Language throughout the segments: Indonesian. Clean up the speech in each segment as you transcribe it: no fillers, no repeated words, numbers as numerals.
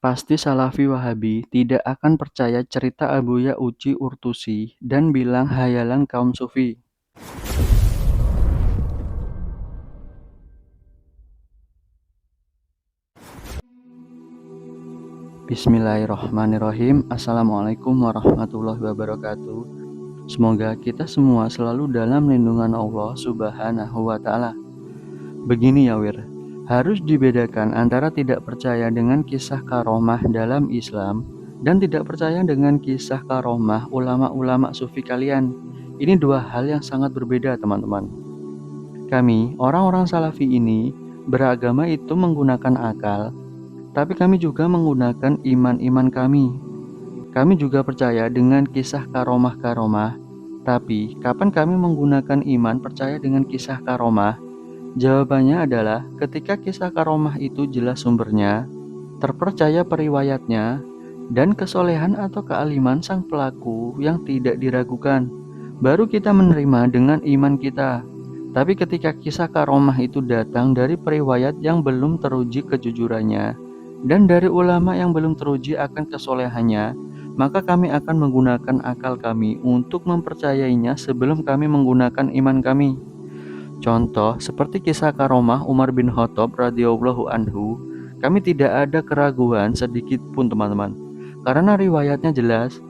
Pasti Salafi Wahabi tidak akan percaya cerita Abuya Uci Urtusi dan bilang hayalan kaum Sufi. Bismillahirrahmanirrahim. Assalamualaikum warahmatullahi wabarakatuh. Semoga kita semua selalu dalam lindungan Allah Subhanahu wa Ta'ala. Begini ya Wir, harus dibedakan antara tidak percaya dengan kisah karomah dalam Islam dan tidak percaya dengan kisah karomah ulama-ulama sufi kalian. Ini dua hal yang sangat berbeda, teman-teman. Kami, orang-orang Salafi ini, beragama itu menggunakan akal, tapi kami juga menggunakan iman-iman kami. Kami juga percaya dengan kisah karomah-karomah, tapi kapan kami menggunakan iman percaya dengan kisah karomah? Jawabannya adalah ketika kisah karomah itu jelas sumbernya, terpercaya periwayatnya, dan kesolehan atau kealiman sang pelaku yang tidak diragukan, baru kita menerima dengan iman kita. Tapi ketika kisah karomah itu datang dari periwayat yang belum teruji kejujurannya, dan dari ulama yang belum teruji akan kesolehannya, maka kami akan menggunakan akal kami untuk mempercayainya sebelum kami menggunakan iman kami. Contoh, seperti kisah karomah Umar bin Khattab radhiyallahu anhu, kami tidak ada keraguan sedikit pun teman-teman. Karena riwayatnya jelas,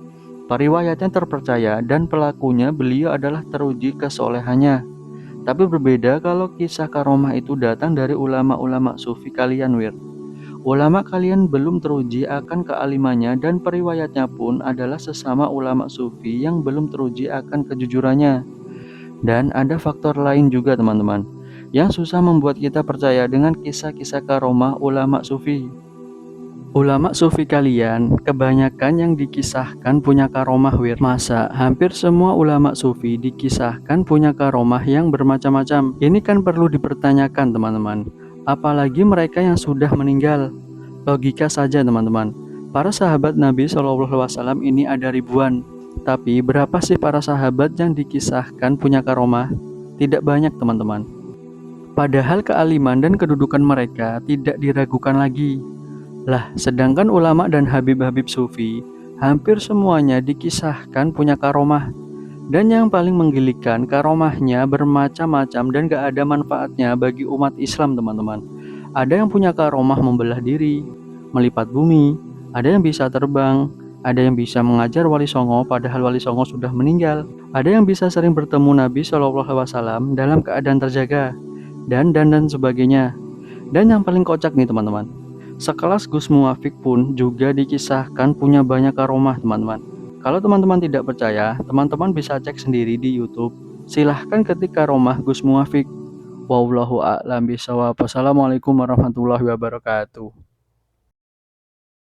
periwayatnya terpercaya dan pelakunya beliau adalah teruji kesolehannya. Tapi berbeda kalau kisah karomah itu datang dari ulama-ulama sufi kalian Wir. Ulama kalian belum teruji akan kealimannya dan periwayatnya pun adalah sesama ulama sufi yang belum teruji akan kejujurannya. Dan ada faktor lain juga teman-teman, yang susah membuat kita percaya dengan kisah-kisah karomah ulama sufi. Ulama sufi kalian, kebanyakan yang dikisahkan punya karomah Wir. Masa hampir semua ulama sufi dikisahkan punya karomah yang bermacam-macam. Ini kan perlu dipertanyakan teman-teman. Apalagi mereka yang sudah meninggal. Logika saja teman-teman. Para sahabat Nabi SAW ini ada ribuan. Tapi berapa sih para sahabat yang dikisahkan punya karomah? Tidak banyak teman-teman. Padahal kealiman dan kedudukan mereka tidak diragukan lagi. Lah, sedangkan ulama dan habib-habib sufi, hampir semuanya dikisahkan punya karomah. Dan yang paling menggelikan, karomahnya bermacam-macam dan gak ada manfaatnya bagi umat Islam teman-teman. Ada yang punya karomah membelah diri, melipat bumi, ada yang bisa terbang, ada yang bisa mengajar Wali Songo padahal Wali Songo sudah meninggal, ada yang bisa sering bertemu Nabi SAW dalam keadaan terjaga, dan sebagainya. Dan yang paling kocak nih teman-teman, sekelas Gus Muwafiq pun juga dikisahkan punya banyak karomah teman-teman. Kalau teman-teman tidak percaya, teman-teman bisa cek sendiri di YouTube. Silahkan ketik karomah Gus Muwafiq. Wallahu a'lam bishawab. Wassalamualaikum warahmatullahi wabarakatuh.